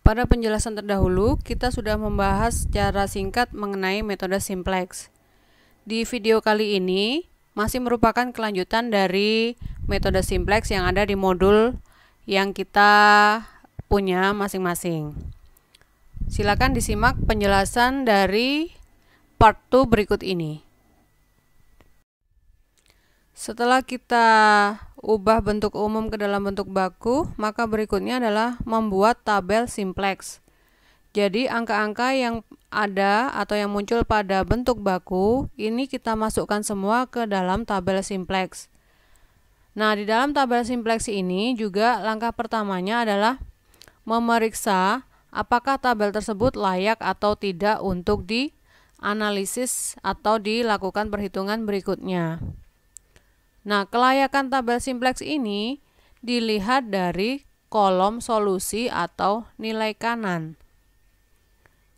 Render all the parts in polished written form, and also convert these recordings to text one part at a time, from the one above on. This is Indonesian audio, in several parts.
Pada penjelasan terdahulu, kita sudah membahas secara singkat mengenai metode simplex. Di video kali ini, masih merupakan kelanjutan dari metode simplex yang ada di modul yang kita punya masing-masing. Silakan disimak penjelasan dari part 2 berikut ini. Setelah kita ubah bentuk umum ke dalam bentuk baku, maka berikutnya adalah membuat tabel simplex. Jadi angka-angka yang ada atau yang muncul pada bentuk baku, ini kita masukkan semua ke dalam tabel simplex. Nah, di dalam tabel simplex ini juga langkah pertamanya adalah memeriksa apakah tabel tersebut layak atau tidak untuk dianalisis atau dilakukan perhitungan berikutnya. Nah, kelayakan tabel simplex ini dilihat dari kolom solusi atau nilai kanan.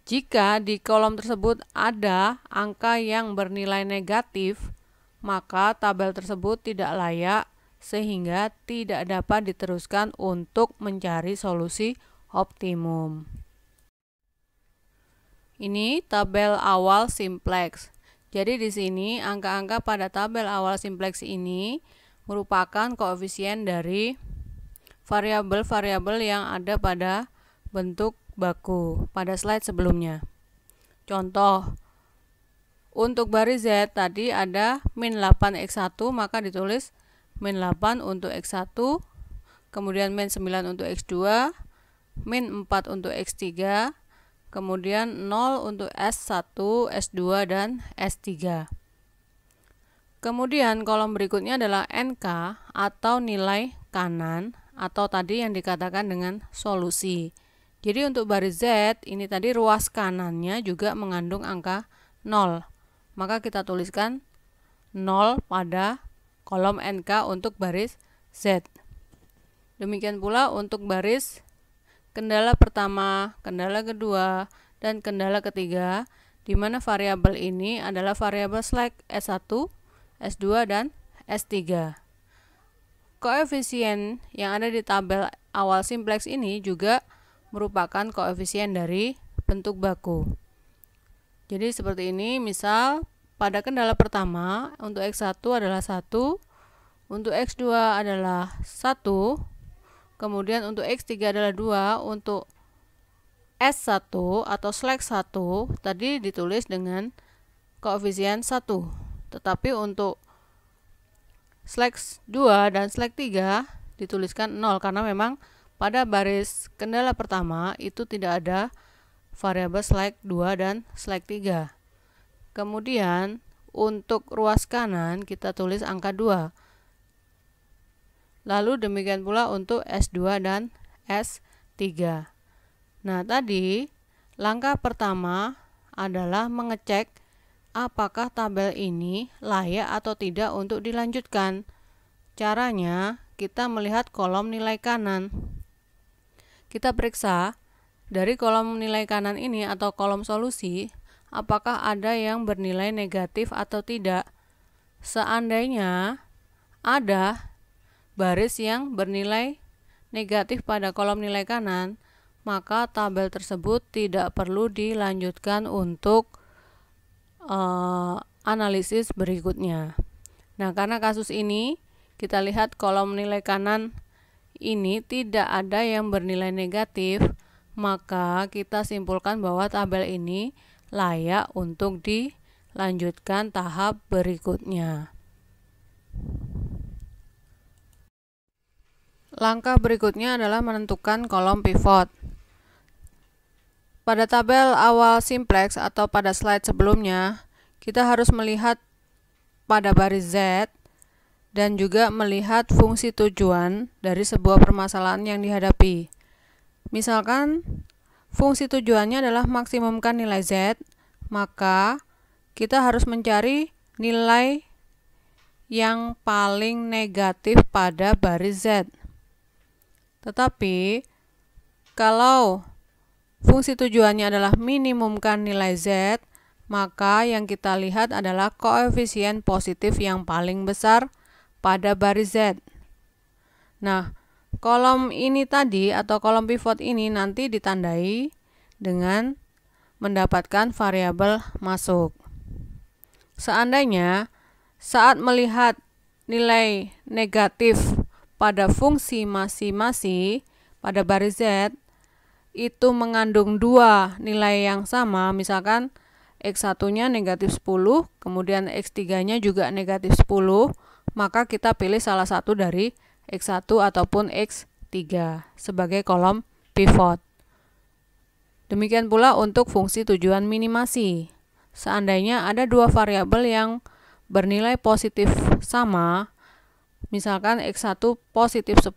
Jika di kolom tersebut ada angka yang bernilai negatif, maka tabel tersebut tidak layak sehingga tidak dapat diteruskan untuk mencari solusi optimum. Ini tabel awal simplex. Jadi di sini angka-angka pada tabel awal simplex ini merupakan koefisien dari variabel-variabel yang ada pada bentuk baku pada slide sebelumnya. Contoh, untuk baris Z tadi ada min 8x1, maka ditulis min 8 untuk x1, kemudian min 9 untuk x2, min 4 untuk x3, kemudian 0 untuk S1, S2, dan S3. Kemudian kolom berikutnya adalah NK atau nilai kanan atau tadi yang dikatakan dengan solusi. Jadi untuk baris Z ini tadi ruas kanannya juga mengandung angka 0. Maka kita tuliskan 0 pada kolom NK untuk baris Z. Demikian pula untuk baris kendala pertama, kendala kedua, dan kendala ketiga, di mana variabel ini adalah variabel slack S1, S2, dan S3. Koefisien yang ada di tabel awal simplex ini juga merupakan koefisien dari bentuk baku. Jadi seperti ini, misal pada kendala pertama untuk X1 adalah 1, untuk X2 adalah 1, kemudian untuk X3 adalah 2, untuk S1 atau slack 1 tadi ditulis dengan koefisien 1. Tetapi untuk slack 2 dan slack 3 dituliskan 0 karena memang pada baris kendala pertama itu tidak ada variabel slack 2 dan slack 3. Kemudian untuk ruas kanan kita tulis angka 2. Lalu demikian pula untuk S2 dan S3. Nah, tadi langkah pertama adalah mengecek apakah tabel ini layak atau tidak untuk dilanjutkan. Caranya, kita melihat kolom nilai kanan. Kita periksa dari kolom nilai kanan ini atau kolom solusi, apakah ada yang bernilai negatif atau tidak. Seandainya ada baris yang bernilai negatif pada kolom nilai kanan, maka tabel tersebut tidak perlu dilanjutkan untuk analisis berikutnya. Nah, karena kasus ini kita lihat kolom nilai kanan ini tidak ada yang bernilai negatif, maka kita simpulkan bahwa tabel ini layak untuk dilanjutkan tahap berikutnya. Langkah berikutnya adalah menentukan kolom pivot. Pada tabel awal simplex atau pada slide sebelumnya, kita harus melihat pada baris Z dan juga melihat fungsi tujuan dari sebuah permasalahan yang dihadapi. Misalkan fungsi tujuannya adalah maksimumkan nilai Z, maka kita harus mencari nilai yang paling negatif pada baris Z. Tetapi kalau fungsi tujuannya adalah minimumkan nilai Z, maka yang kita lihat adalah koefisien positif yang paling besar pada baris Z. Nah, kolom ini tadi atau kolom pivot ini nanti ditandai dengan mendapatkan variabel masuk. Seandainya saat melihat nilai negatif pada fungsi masing-masing pada baris Z itu mengandung dua nilai yang sama, misalkan X1-nya negatif 10, kemudian X3-nya juga negatif 10, maka kita pilih salah satu dari X1 ataupun X3 sebagai kolom pivot. Demikian pula untuk fungsi tujuan minimasi. Seandainya ada dua variabel yang bernilai positif sama, misalkan X1 positif 10,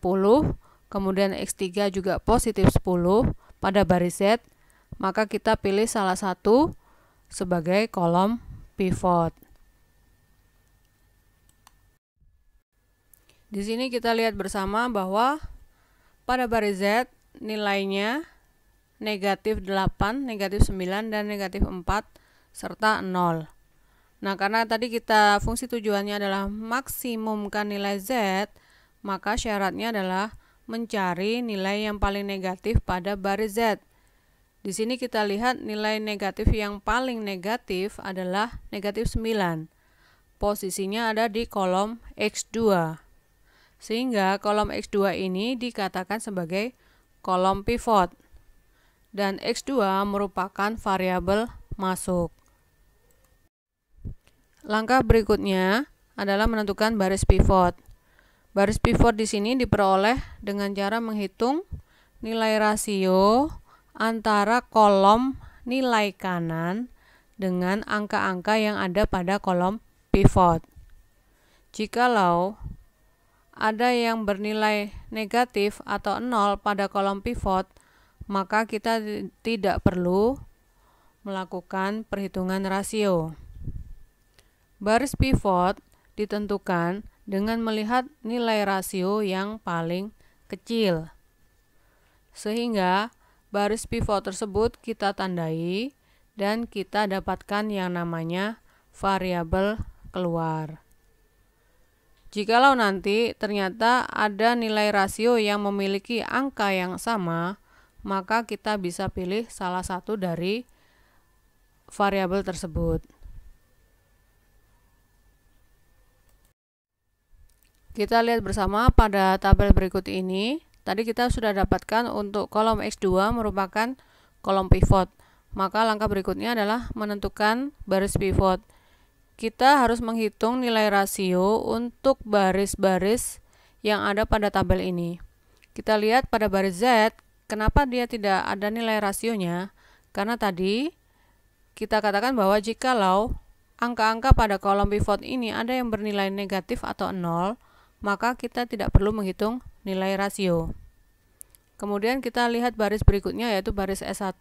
kemudian X3 juga positif 10 pada baris Z, maka kita pilih salah satu sebagai kolom pivot. Di sini kita lihat bersama bahwa pada baris Z nilainya negatif 8, negatif 9, dan negatif 4, serta 0. Nah, karena tadi kita fungsi tujuannya adalah maksimumkan nilai Z, maka syaratnya adalah mencari nilai yang paling negatif pada baris Z. Di sini kita lihat nilai negatif yang paling negatif adalah negatif 9. Posisinya ada di kolom X2. Sehingga kolom X2 ini dikatakan sebagai kolom pivot. Dan X2 merupakan variabel masuk. Langkah berikutnya adalah menentukan baris pivot. Baris pivot di sini diperoleh dengan cara menghitung nilai rasio antara kolom nilai kanan dengan angka-angka yang ada pada kolom pivot. Jikalau ada yang bernilai negatif atau 0 pada kolom pivot, maka kita tidak perlu melakukan perhitungan rasio. Baris pivot ditentukan dengan melihat nilai rasio yang paling kecil. Sehingga baris pivot tersebut kita tandai dan kita dapatkan yang namanya variabel keluar. Jikalau nanti ternyata ada nilai rasio yang memiliki angka yang sama, maka kita bisa pilih salah satu dari variabel tersebut. Kita lihat bersama pada tabel berikut ini. Tadi kita sudah dapatkan untuk kolom X2 merupakan kolom pivot. Maka langkah berikutnya adalah menentukan baris pivot. Kita harus menghitung nilai rasio untuk baris-baris yang ada pada tabel ini. Kita lihat pada baris Z, kenapa dia tidak ada nilai rasionya? Karena tadi kita katakan bahwa jikalau angka-angka pada kolom pivot ini ada yang bernilai negatif atau 0, maka kita tidak perlu menghitung nilai rasio. Kemudian kita lihat baris berikutnya yaitu baris S1.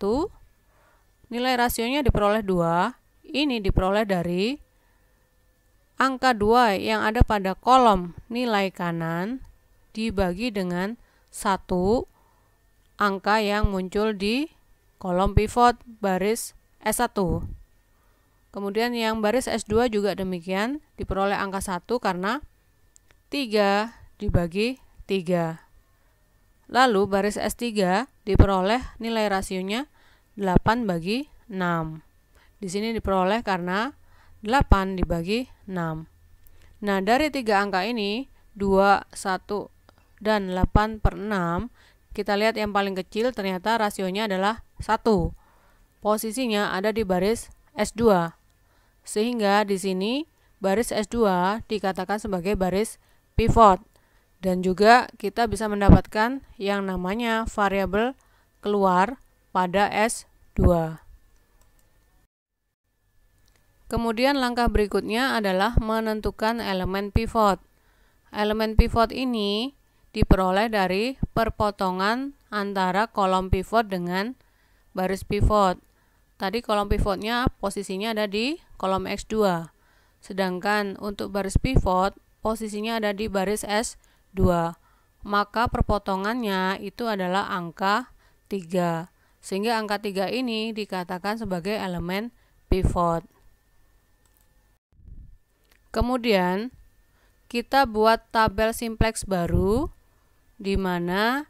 Nilai rasionya diperoleh 2. Ini diperoleh dari angka 2 yang ada pada kolom nilai kanan dibagi dengan 1 angka yang muncul di kolom pivot baris S1. Kemudian yang baris S2 juga demikian, diperoleh angka 1 karena 3 dibagi 3. Lalu baris S3 diperoleh nilai rasionya 8 bagi 6. Di sini diperoleh karena 8 dibagi 6. Nah, dari 3 angka ini, 2, 1, dan 8/6, kita lihat yang paling kecil ternyata rasionya adalah 1. Posisinya ada di baris S2. Sehingga di sini baris S2 dikatakan sebagai baris pivot. Dan juga kita bisa mendapatkan yang namanya variabel keluar pada S2. Kemudian langkah berikutnya adalah menentukan elemen pivot. Elemen pivot ini diperoleh dari perpotongan antara kolom pivot dengan baris pivot. Tadi kolom pivotnya posisinya ada di kolom X2. Sedangkan untuk baris pivot posisinya ada di baris S2. Maka perpotongannya itu adalah angka 3. Sehingga angka 3 ini dikatakan sebagai elemen pivot. Kemudian kita buat tabel simplex baru di mana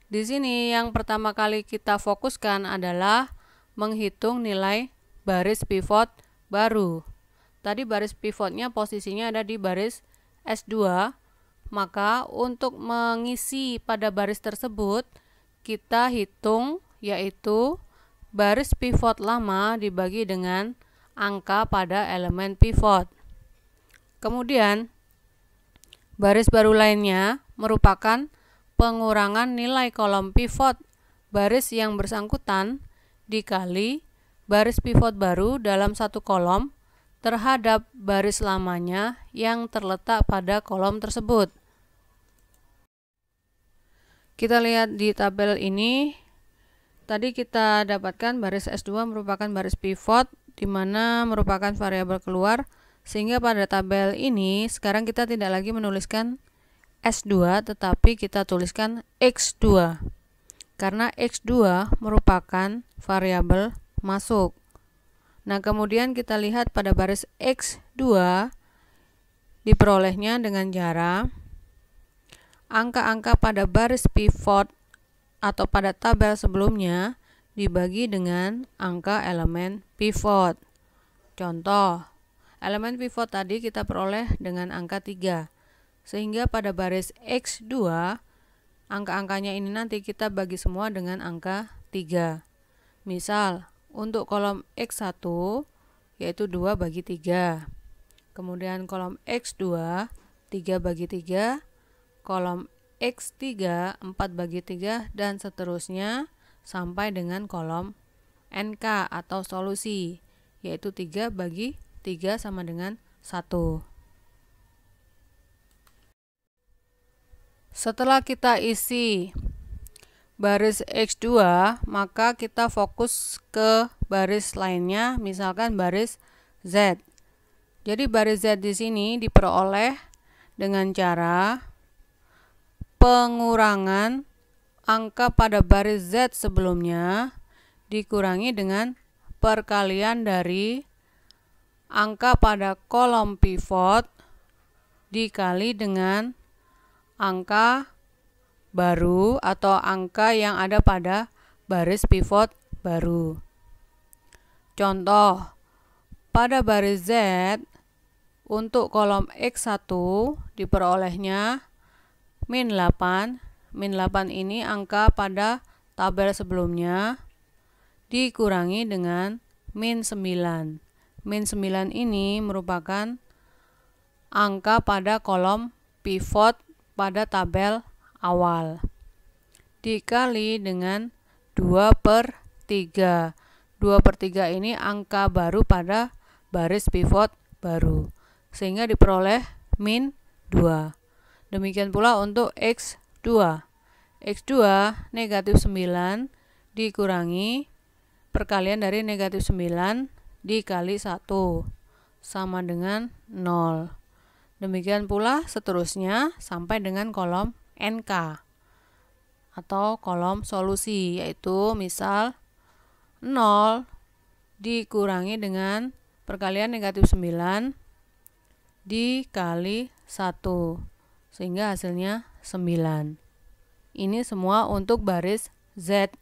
di sini yang pertama kali kita fokuskan adalah menghitung nilai baris pivot baru. Tadi baris pivotnya posisinya ada di baris S2, maka untuk mengisi pada baris tersebut kita hitung, yaitu baris pivot lama dibagi dengan angka pada elemen pivot. Kemudian baris baru lainnya merupakan pengurangan nilai kolom pivot baris yang bersangkutan dikali baris pivot baru dalam satu kolom terhadap baris lamanya yang terletak pada kolom tersebut. Kita lihat di tabel ini, tadi kita dapatkan baris S2 merupakan baris pivot di mana merupakan variabel keluar, sehingga pada tabel ini sekarang kita tidak lagi menuliskan S2 tetapi kita tuliskan X2 karena X2 merupakan variabel masuk. Nah, kemudian kita lihat pada baris X2 diperolehnya dengan cara angka-angka pada baris pivot atau pada tabel sebelumnya dibagi dengan angka elemen pivot. Contoh, elemen pivot tadi kita peroleh dengan angka 3. Sehingga pada baris X2 angka-angkanya ini nanti kita bagi semua dengan angka 3. Misal, untuk kolom X1 yaitu 2 bagi 3. Kemudian kolom X2 3 bagi 3, kolom X3 4 bagi 3 dan seterusnya sampai dengan kolom NK atau solusi yaitu 3 bagi 3 sama dengan 1. Setelah kita isi baris X2, maka kita fokus ke baris lainnya, misalkan baris Z. Jadi baris Z di sini diperoleh dengan cara pengurangan angka pada baris Z sebelumnya dikurangi dengan perkalian dari angka pada kolom pivot dikali dengan angka baru atau angka yang ada pada baris pivot baru. Contoh, pada baris Z untuk kolom X1 diperolehnya min 8. Min 8 ini angka pada tabel sebelumnya dikurangi dengan min 9. Min 9 ini merupakan angka pada kolom pivot pada tabel awal dikali dengan 2/3. 2/3 ini angka baru pada baris pivot baru sehingga diperoleh min 2. Demikian pula untuk X2. X2 negatif 9 dikurangi perkalian dari negatif 9 dikali 1 sama dengan 0. Demikian pula seterusnya sampai dengan kolom NK atau kolom solusi, yaitu misal 0 dikurangi dengan perkalian negatif 9 dikali 1 sehingga hasilnya 9. Ini semua untuk baris Z.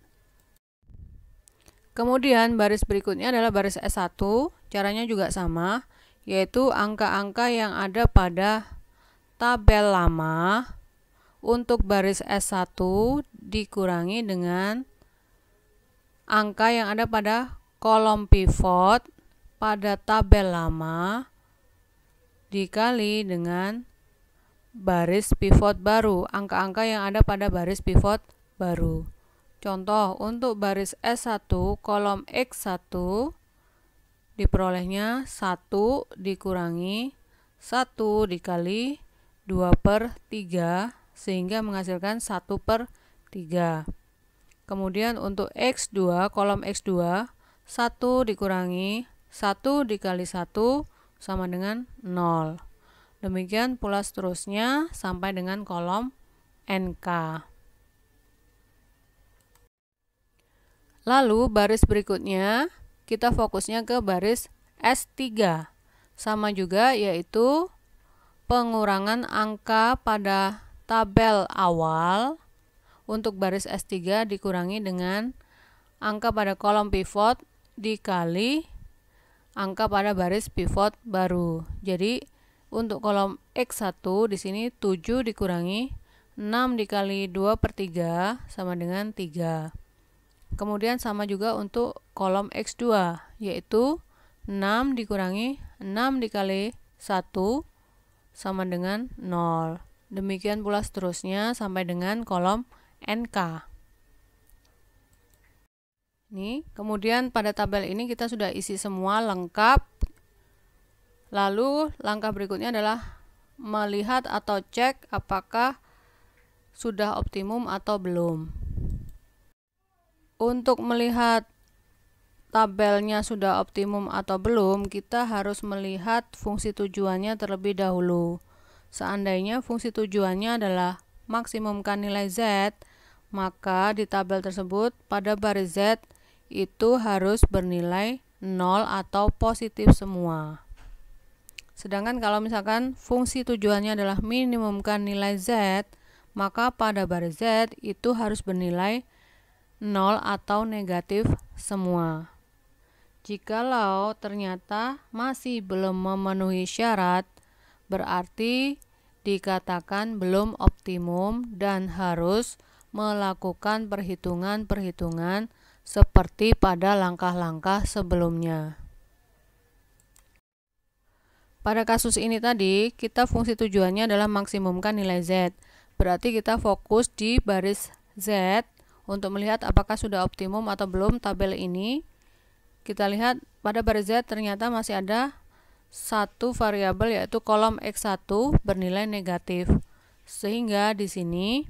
Kemudian baris berikutnya adalah baris S1. Caranya juga sama, yaitu angka-angka yang ada pada tabel lama untuk baris S1 dikurangi dengan angka yang ada pada kolom pivot pada tabel lama dikali dengan baris pivot baru, angka-angka yang ada pada baris pivot baru. Contoh, untuk baris S1 kolom X1 diperolehnya 1 dikurangi 1 dikali 2/3 sehingga menghasilkan 1/3. Kemudian untuk X2, kolom X2 1 dikurangi 1 dikali 1 sama dengan 0. Demikian pula seterusnya sampai dengan kolom NK. Lalu baris berikutnya kita fokusnya ke baris S3. Sama juga, yaitu pengurangan angka pada tabel awal untuk baris S3 dikurangi dengan angka pada kolom pivot dikali angka pada baris pivot baru. Jadi untuk kolom X1 di sini 7 dikurangi 6 dikali 2/3 sama dengan 3. Kemudian sama juga untuk kolom X2, yaitu 6 dikurangi 6 dikali 1 sama dengan 0. Demikian pula seterusnya sampai dengan kolom NK. Nih, kemudian pada tabel ini kita sudah isi semua lengkap. Lalu langkah berikutnya adalah melihat atau cek apakah sudah optimum atau belum. Untuk melihat tabelnya sudah optimum atau belum, kita harus melihat fungsi tujuannya terlebih dahulu. Seandainya fungsi tujuannya adalah maksimumkan nilai Z, maka di tabel tersebut pada baris Z itu harus bernilai 0 atau positif semua. Sedangkan kalau misalkan fungsi tujuannya adalah minimumkan nilai Z, maka pada baris Z itu harus bernilai 0 atau negatif semua. Jikalau ternyata masih belum memenuhi syarat, berarti dikatakan belum optimum dan harus melakukan perhitungan-perhitungan seperti pada langkah-langkah sebelumnya. Pada kasus ini tadi, kita fungsi tujuannya adalah maksimumkan nilai Z. Berarti kita fokus di baris Z untuk melihat apakah sudah optimum atau belum tabel ini. Kita lihat pada baris Z ternyata masih ada satu variabel, yaitu kolom X1 bernilai negatif. Sehingga di sini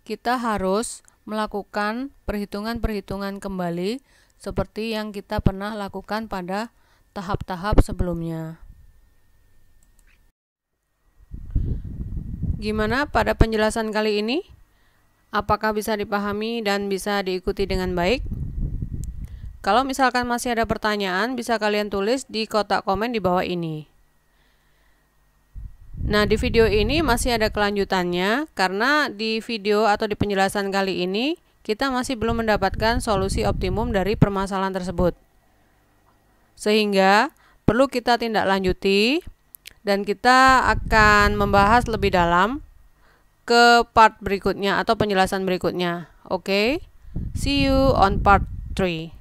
kita harus melakukan perhitungan-perhitungan kembali seperti yang kita pernah lakukan pada tahap-tahap sebelumnya. Gimana pada penjelasan kali ini? Apakah bisa dipahami dan bisa diikuti dengan baik? Kalau misalkan masih ada pertanyaan, bisa kalian tulis di kotak komen di bawah ini. Nah, di video ini masih ada kelanjutannya, karena di video atau di penjelasan kali ini, kita masih belum mendapatkan solusi optimum dari permasalahan tersebut. Sehingga, perlu kita tindak lanjuti, dan kita akan membahas lebih dalam ke part berikutnya atau penjelasan berikutnya. Oke? See you on part 3.